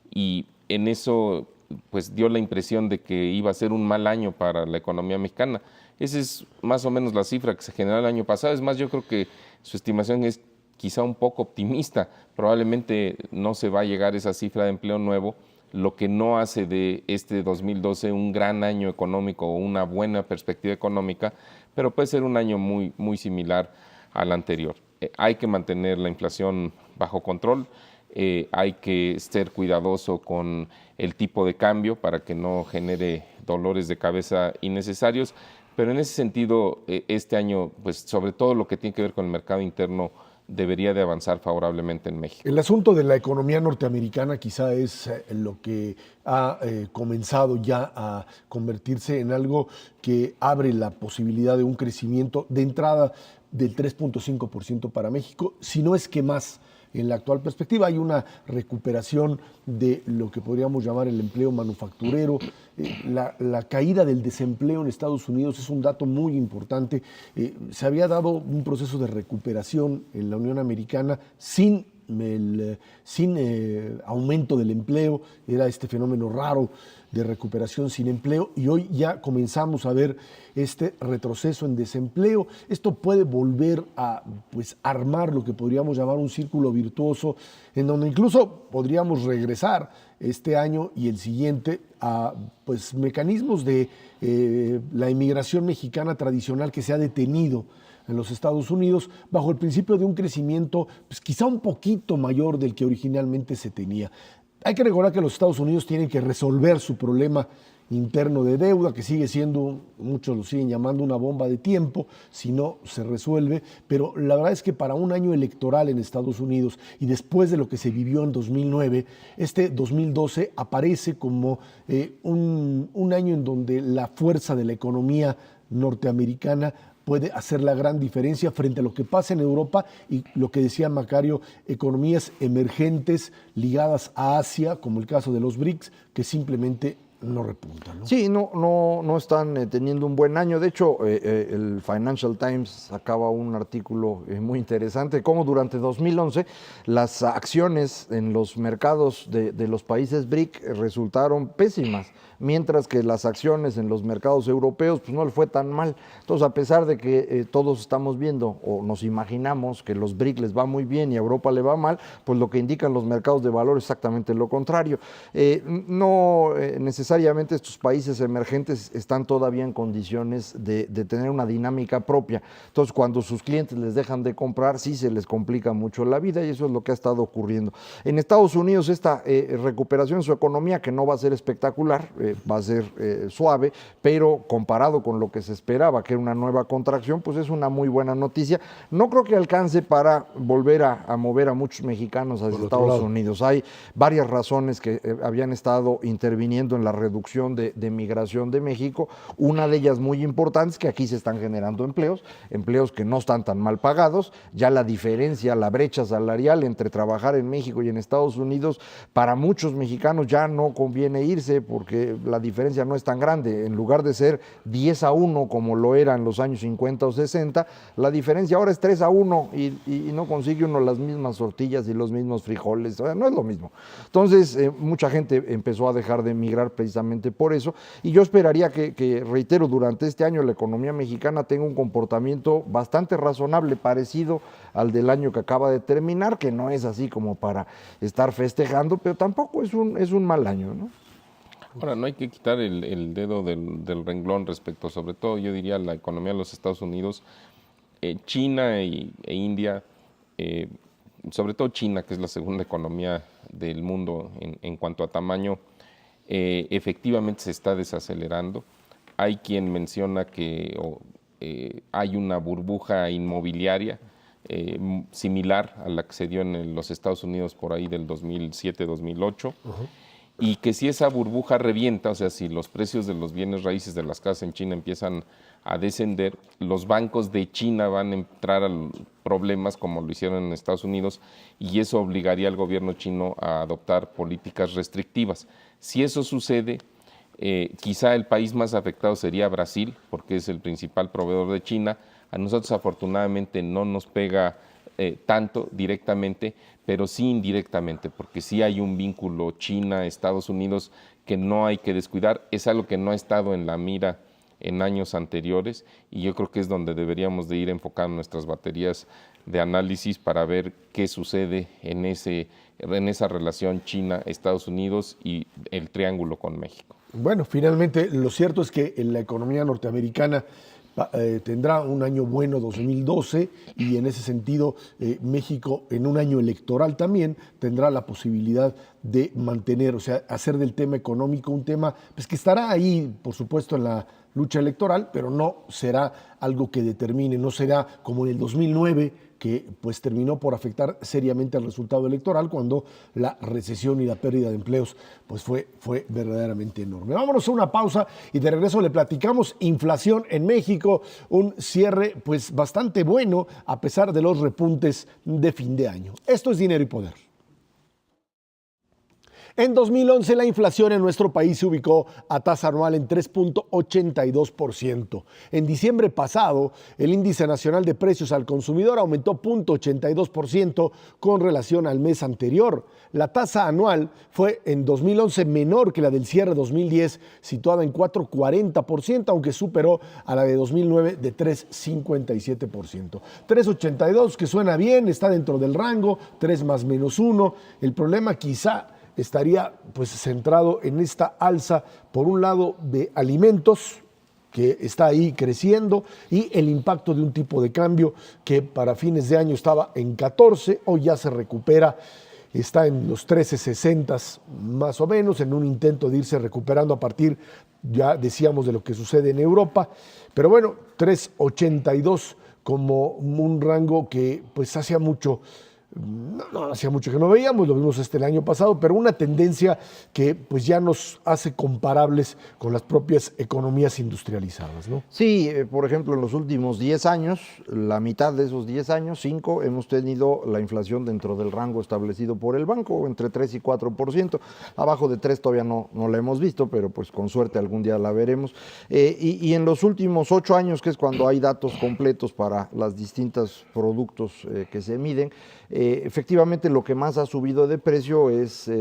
y en eso pues dio la impresión de que iba a ser un mal año para la economía mexicana. Esa es más o menos la cifra que se generó el año pasado. Es más, yo creo que su estimación es quizá un poco optimista. Probablemente no se va a llegar a esa cifra de empleo nuevo, lo que no hace de este 2012 un gran año económico o una buena perspectiva económica, pero puede ser un año muy, muy similar al anterior. Hay que mantener la inflación bajo control. Hay que ser cuidadoso con el tipo de cambio para que no genere dolores de cabeza innecesarios, pero en ese sentido este año, pues sobre todo lo que tiene que ver con el mercado interno, debería de avanzar favorablemente en México. El asunto de la economía norteamericana quizá es lo que ha comenzado ya a convertirse en algo que abre la posibilidad de un crecimiento de entrada del 3.5% para México, si no es que más. En la actual perspectiva hay una recuperación de lo que podríamos llamar el empleo manufacturero. La caída del desempleo en Estados Unidos es un dato muy importante. Se había dado un proceso de recuperación en la Unión Americana sin aumento del empleo. Era este fenómeno raro de recuperación sin empleo, y hoy ya comenzamos a ver este retroceso en desempleo. Esto puede volver a armar lo que podríamos llamar un círculo virtuoso, en donde incluso podríamos regresar este año y el siguiente a mecanismos de la inmigración mexicana tradicional que se ha detenido en los Estados Unidos, bajo el principio de un crecimiento quizá un poquito mayor del que originalmente se tenía. Hay que recordar que los Estados Unidos tienen que resolver su problema interno de deuda, que sigue siendo, muchos lo siguen llamando una bomba de tiempo, si no se resuelve, pero la verdad es que para un año electoral en Estados Unidos y después de lo que se vivió en 2009, este 2012 aparece como un año en donde la fuerza de la economía norteamericana puede hacer la gran diferencia frente a lo que pasa en Europa y lo que decía Macario, economías emergentes ligadas a Asia, como el caso de los BRICS, que simplemente no repuntan, ¿no? Sí, no están teniendo un buen año. De hecho, el Financial Times sacaba un artículo muy interesante, cómo durante 2011 las acciones en los mercados de los países BRIC resultaron pésimas, mientras que las acciones en los mercados europeos no le fue tan mal. Entonces, a pesar de que todos estamos viendo o nos imaginamos que los BRIC les va muy bien y a Europa le va mal, pues lo que indican los mercados de valor es exactamente lo contrario. No necesariamente estos países emergentes están todavía en condiciones de tener una dinámica propia. Entonces, cuando sus clientes les dejan de comprar, sí se les complica mucho la vida, y eso es lo que ha estado ocurriendo. En Estados Unidos, esta recuperación de su economía, que no va a ser espectacular, va a ser suave, pero comparado con lo que se esperaba, que era una nueva contracción, pues es una muy buena noticia. No creo que alcance para volver a mover a muchos mexicanos hacia Estados Unidos. Hay varias razones que habían estado interviniendo en la reducción de migración de México. Una de ellas muy importante es que aquí se están generando empleos que no están tan mal pagados. Ya la diferencia, la brecha salarial entre trabajar en México y en Estados Unidos, para muchos mexicanos ya no conviene irse, porque la diferencia no es tan grande. En lugar de ser 10-1 como lo era en los años 50 o 60, la diferencia ahora es 3-1 y no consigue uno las mismas tortillas y los mismos frijoles. O sea, no es lo mismo. Entonces, mucha gente empezó a dejar de emigrar precisamente por eso, y yo esperaría que, reitero, durante este año la economía mexicana tenga un comportamiento bastante razonable, parecido al del año que acaba de terminar, que no es así como para estar festejando, pero tampoco es un mal año, ¿no? Ahora, no hay que quitar el dedo del renglón respecto, sobre todo, yo diría, la economía de los Estados Unidos. China e India, sobre todo China, que es la segunda economía del mundo en cuanto a tamaño, efectivamente se está desacelerando. Hay quien menciona que hay una burbuja inmobiliaria similar a la que se dio en los Estados Unidos por ahí del 2007-2008. y que si esa burbuja revienta, o sea, si los precios de los bienes raíces de las casas en China empiezan a descender, los bancos de China van a entrar a problemas como lo hicieron en Estados Unidos y eso obligaría al gobierno chino a adoptar políticas restrictivas. Si eso sucede, quizá el país más afectado sería Brasil, porque es el principal proveedor de China. A nosotros afortunadamente no nos pega tanto directamente, pero sí indirectamente, porque sí hay un vínculo China-Estados Unidos que no hay que descuidar. Es algo que no ha estado en la mira en años anteriores y yo creo que es donde deberíamos de ir enfocando nuestras baterías de análisis para ver qué sucede en esa relación China-Estados Unidos y el triángulo con México. Bueno, finalmente lo cierto es que la economía norteamericana tendrá un año bueno 2012 y en ese sentido México en un año electoral también tendrá la posibilidad de mantener, o sea, hacer del tema económico un tema pues, que estará ahí, por supuesto, en la lucha electoral, pero no será algo que determine, no será como en el 2009 que pues terminó por afectar seriamente al resultado electoral cuando la recesión y la pérdida de empleos pues fue verdaderamente enorme. Vámonos a una pausa y de regreso le platicamos inflación en México, un cierre pues bastante bueno a pesar de los repuntes de fin de año. Esto es Dinero y Poder. En 2011 la inflación en nuestro país se ubicó a tasa anual en 3.82%. En diciembre pasado, el índice nacional de precios al consumidor aumentó 0.82% con relación al mes anterior. La tasa anual fue en 2011 menor que la del cierre 2010, situada en 4.40%, aunque superó a la de 2009 de 3.57%. 3.82, que suena bien, está dentro del rango, 3 más menos 1. El problema quizá estaría pues centrado en esta alza, por un lado, de alimentos, que está ahí creciendo, y el impacto de un tipo de cambio que para fines de año estaba en 14, hoy ya se recupera, está en los 13.60 más o menos, en un intento de irse recuperando a partir, ya decíamos, de lo que sucede en Europa, pero bueno, 3.82 como un rango que pues hacía mucho que no veíamos, lo vimos el año pasado, pero una tendencia que pues ya nos hace comparables con las propias economías industrializadas, ¿no? Sí, por ejemplo, en los últimos 10 años, la mitad de esos 10 años, 5, hemos tenido la inflación dentro del rango establecido por el banco, entre 3 y 4%. Abajo de 3 todavía no la hemos visto, pero pues con suerte algún día la veremos. Y en los últimos 8 años, que es cuando hay datos completos para los distintos productos que se miden, efectivamente lo que más ha subido de precio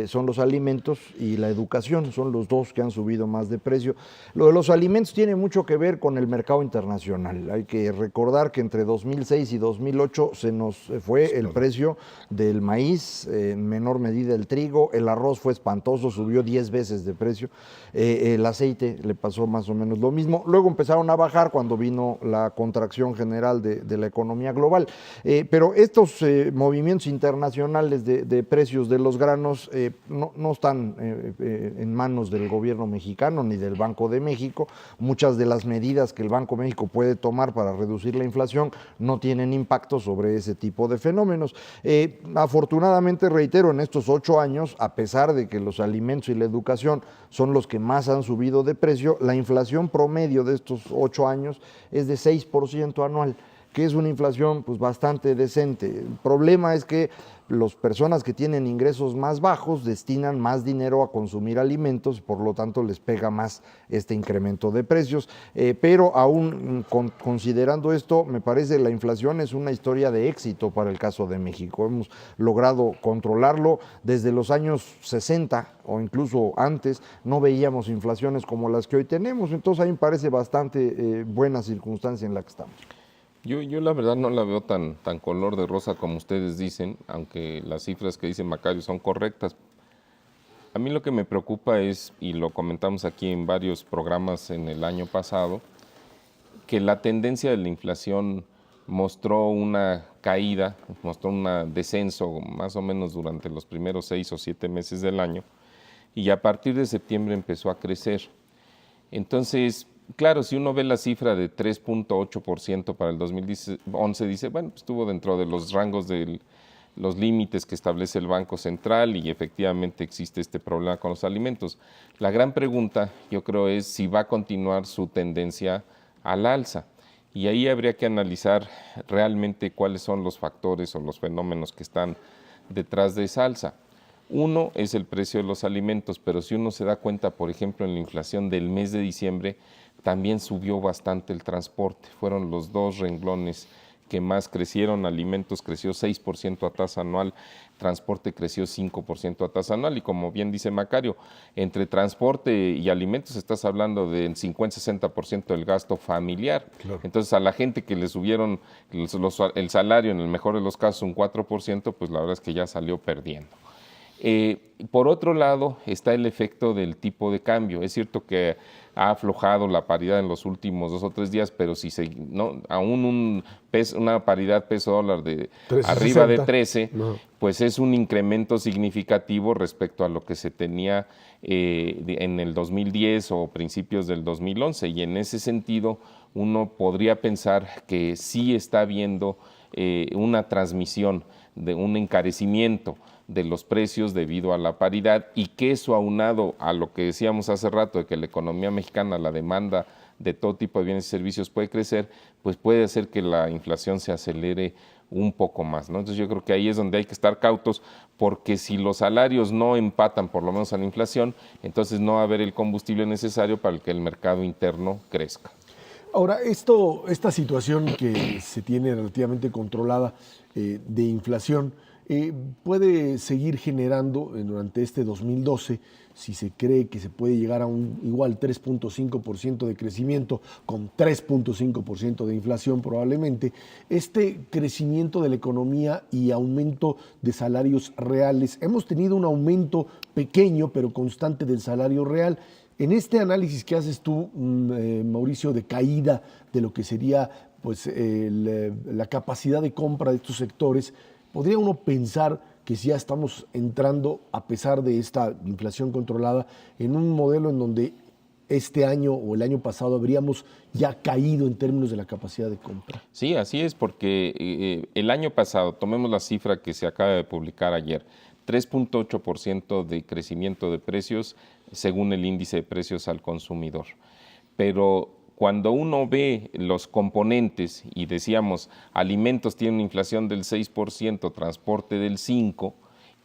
son los alimentos y la educación, son los dos que han subido más de precio. Lo de los alimentos tiene mucho que ver con el mercado internacional. Hay que recordar que entre 2006 y 2008 se nos fue el precio del maíz, en menor medida el trigo, el arroz fue espantoso, subió 10 veces de precio, el aceite le pasó más o menos lo mismo. Luego empezaron a bajar cuando vino la contracción general de la economía global. Pero estos movimientos internacionales de precios de los granos no están en manos del gobierno mexicano ni del Banco de México. Muchas de las medidas que el Banco de México puede tomar para reducir la inflación no tienen impacto sobre ese tipo de fenómenos. Afortunadamente, reitero, en estos 8 años, a pesar de que los alimentos y la educación son los que más han subido de precio, la inflación promedio de estos 8 años es de 6% anual, que es una inflación pues bastante decente. El problema es que las personas que tienen ingresos más bajos destinan más dinero a consumir alimentos, por lo tanto les pega más este incremento de precios, pero aún considerando esto, me parece la inflación es una historia de éxito para el caso de México. Hemos logrado controlarlo desde los años 60 o incluso antes, no veíamos inflaciones como las que hoy tenemos, entonces a mí me parece bastante buena circunstancia en la que estamos. Yo la verdad no la veo tan color de rosa como ustedes dicen, aunque las cifras que dice Macario son correctas. A mí lo que me preocupa es, y lo comentamos aquí en varios programas en el año pasado, que la tendencia de la inflación mostró una caída, mostró un descenso más o menos durante los primeros 6 o 7 meses del año, y a partir de septiembre empezó a crecer. Entonces, claro, si uno ve la cifra de 3.8% para el 2011, dice, bueno, pues estuvo dentro de los rangos del los límites que establece el Banco Central y efectivamente existe este problema con los alimentos. La gran pregunta, yo creo, es si va a continuar su tendencia al alza. Y ahí habría que analizar realmente cuáles son los factores o los fenómenos que están detrás de esa alza. Uno es el precio de los alimentos, pero si uno se da cuenta, por ejemplo, en la inflación del mes de diciembre, también subió bastante el transporte. Fueron los dos renglones que más crecieron. Alimentos creció 6% a tasa anual, transporte creció 5% a tasa anual. Y como bien dice Macario, entre transporte y alimentos estás hablando del 50-60% del gasto familiar. Claro. Entonces, a la gente que le subieron el salario, en el mejor de los casos, un 4%, pues la verdad es que ya salió perdiendo. Por otro lado, está el efecto del tipo de cambio. Es cierto que ha aflojado la paridad en los últimos 2 o 3 días, pero si aún una paridad peso-dólar de 13.60, arriba de 13, pues es un incremento significativo respecto a lo que se tenía en el 2010 o principios del 2011. Y en ese sentido, uno podría pensar que sí está habiendo una transmisión de un encarecimiento de los precios debido a la paridad, y que eso, aunado a lo que decíamos hace rato de que la economía mexicana, la demanda de todo tipo de bienes y servicios puede crecer, pues puede hacer que la inflación se acelere un poco más, ¿no? Entonces yo creo que ahí es donde hay que estar cautos, porque si los salarios no empatan por lo menos a la inflación, entonces no va a haber el combustible necesario para que el mercado interno crezca. Ahora, esta situación que se tiene relativamente controlada de inflación, puede seguir generando durante este 2012, si se cree que se puede llegar a un igual 3.5% de crecimiento con 3.5% de inflación probablemente, este crecimiento de la economía y aumento de salarios reales. Hemos tenido un aumento pequeño pero constante del salario real. En este análisis que haces tú, Mauricio, de caída de lo que sería pues, la capacidad de compra de estos sectores, ¿podría uno pensar que si ya estamos entrando, a pesar de esta inflación controlada, en un modelo en donde este año o el año pasado habríamos ya caído en términos de la capacidad de compra? Sí, así es, porque el año pasado, tomemos la cifra que se acaba de publicar ayer, 3.8% de crecimiento de precios según el índice de precios al consumidor. Pero cuando uno ve los componentes y decíamos, alimentos tienen una inflación del 6%, transporte del 5%,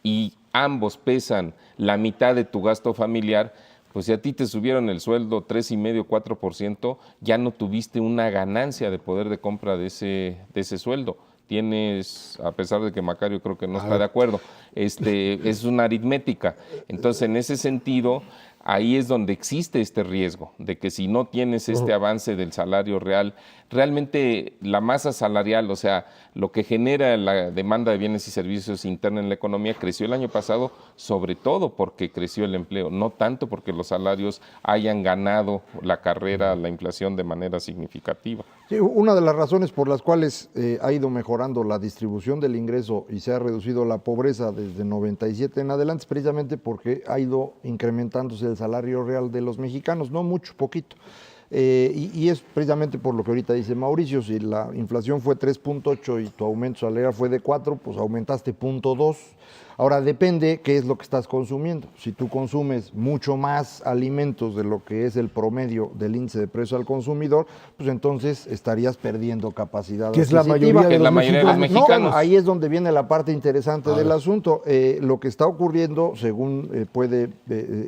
y ambos pesan la mitad de tu gasto familiar, pues si a ti te subieron el sueldo 3,5%, 4%, ya no tuviste una ganancia de poder de compra de ese sueldo. Tienes, a pesar de que Macario creo que no está de acuerdo, es una aritmética. Entonces, en ese sentido, ahí es donde existe este riesgo de que si no tienes este avance del salario real, realmente la masa salarial, o sea, lo que genera la demanda de bienes y servicios interna en la economía, creció el año pasado, sobre todo porque creció el empleo, no tanto porque los salarios hayan ganado la carrera a la inflación de manera significativa. Sí, una de las razones por las cuales ha ido mejorando la distribución del ingreso y se ha reducido la pobreza desde 97 en adelante es precisamente porque ha ido incrementándose el salario real de los mexicanos, no mucho, poquito. Y es precisamente por lo que ahorita dice Mauricio, si la inflación fue 3.8 y tu aumento salarial fue de 4, pues aumentaste 0.2. Ahora depende qué es lo que estás consumiendo. Si tú consumes mucho más alimentos de lo que es el promedio del índice de precio al consumidor, pues entonces estarías perdiendo capacidad adquisitiva. Que es la mayoría de los mexicanos. No, ahí es donde viene la parte interesante del asunto. Lo que está ocurriendo, según puede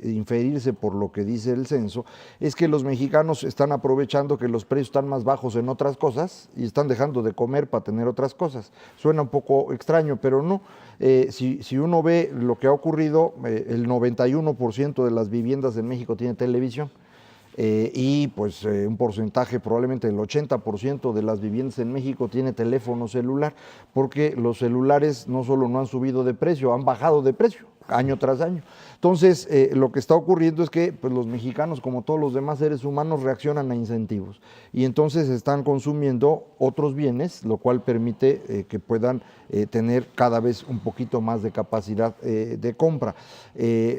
inferirse por lo que dice el censo, es que los mexicanos están aprovechando que los precios están más bajos en otras cosas y están dejando de comer para tener otras cosas. Suena un poco extraño, pero no. Si uno ve lo que ha ocurrido, el 91% de las viviendas en México tiene televisión y pues un porcentaje, probablemente el 80% de las viviendas en México tiene teléfono celular, porque los celulares no solo no han subido de precio, han bajado de precio. año tras año. Entonces, lo que está ocurriendo es que pues, los mexicanos, como todos los demás seres humanos, reaccionan a incentivos y entonces están consumiendo otros bienes, lo cual permite que puedan tener cada vez un poquito más de capacidad de compra.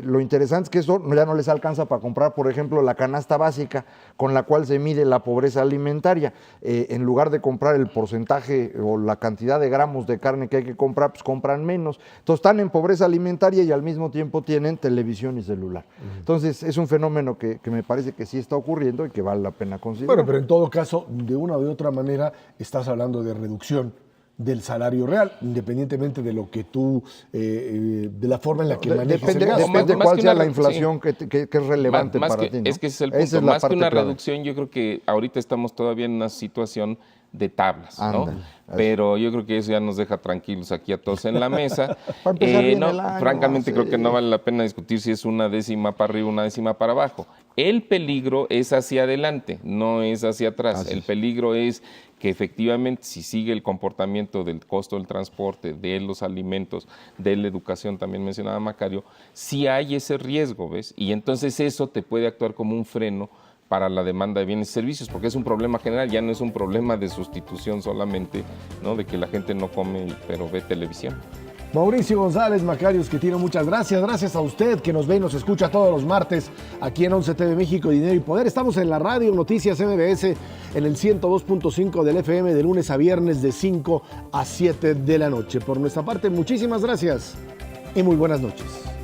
Lo interesante es que eso ya no les alcanza para comprar, por ejemplo, la canasta básica con la cual se mide la pobreza alimentaria. En lugar de comprar el porcentaje o la cantidad de gramos de carne que hay que comprar, pues compran menos. Entonces están en pobreza alimentaria y al mismo tiempo tienen televisión y celular. Entonces es un fenómeno que me parece que sí está ocurriendo y que vale la pena considerar. Bueno, pero en todo caso, de una u otra manera, estás hablando de reducción del salario real, independientemente de lo que tú, de la forma en la que manejes el gasto. Depende Más cuál que sea una la inflación que es relevante Más para que- ti, ¿no? Es que ese es el Esa punto. la Más que parte una clave. reducción, yo creo que ahorita estamos todavía en una situación de tablas, ¿no? Ándale, Pero yo creo que eso ya nos deja tranquilos aquí a todos en la mesa. Para empezar bien No, el año, francamente, sí. creo que no vale la pena discutir si es una décima para arriba o una décima para abajo. El peligro es hacia adelante, no es hacia atrás. Así El es. peligro es que efectivamente si sigue el comportamiento del costo del transporte, de los alimentos, de la educación, también mencionaba Macario, sí hay ese riesgo, ¿ves? Y entonces eso te puede actuar como un freno para la demanda de bienes y servicios, porque es un problema general, ya no es un problema de sustitución solamente, ¿no? De que la gente no come pero ve televisión. Mauricio González Macarios, que tiene muchas gracias. Gracias a usted que nos ve y nos escucha todos los martes aquí en 11 TV México, Dinero y Poder. Estamos en la radio Noticias MBS en el 102.5 del FM de lunes a viernes de 5 a 7 de la noche. Por nuestra parte, muchísimas gracias y muy buenas noches.